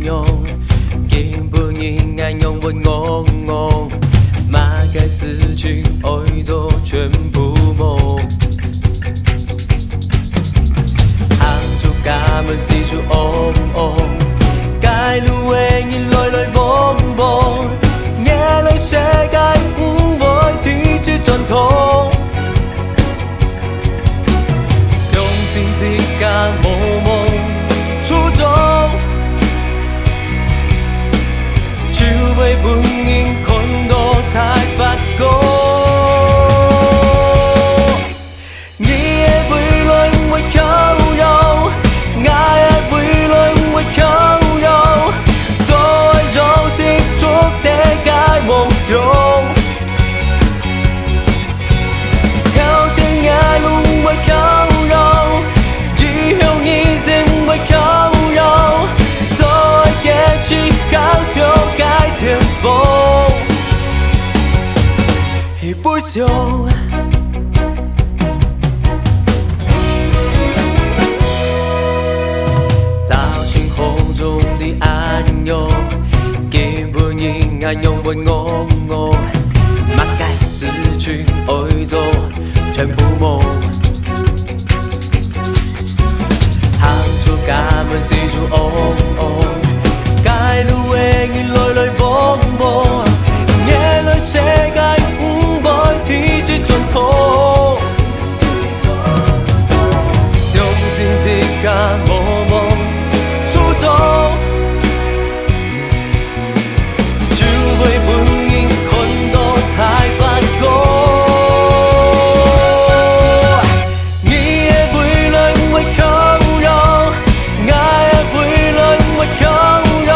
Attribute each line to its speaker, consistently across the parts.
Speaker 1: 用，见半年眼用活我我，马街事情爱做全部梦。行出家门四处嗡嗡，街路永遠來來往往，夜裏世界唔會天之盡頭。相信之間無夢初衷，就被本應看到才發覺。你也會來會靠右，我也會來會靠右，再讓是捉的解夢想。靠近夜路會靠右，以後你先會靠右，再一起好修改前鋒，一杯酒。暗用，見半現眼用活我我，馬街事情愛做全部夢。行出家門四處嗡嗡，街路永遠來來往往，夜裏世界唔會天之盡頭。相信之間無夢初衷。會本應看到才發覺，你也會來會靠右，我也會來會靠右，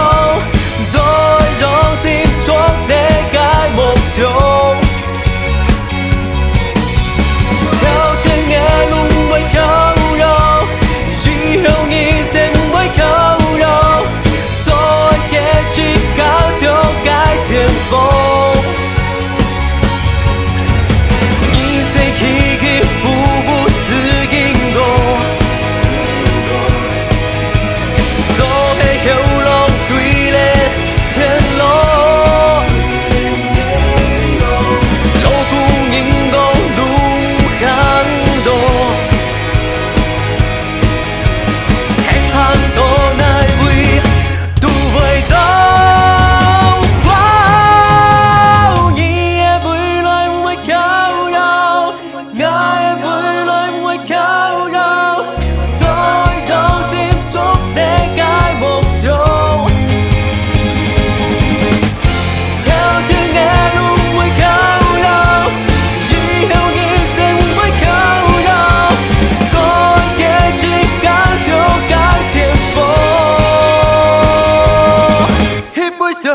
Speaker 1: 再讓心中的解夢想。靠近夜路會靠右，以後你先會靠右，再一起好修改前鋒。你誰起起伏伏是因果，做的後路對的前路，路途因果路很多，很多那位都會到。So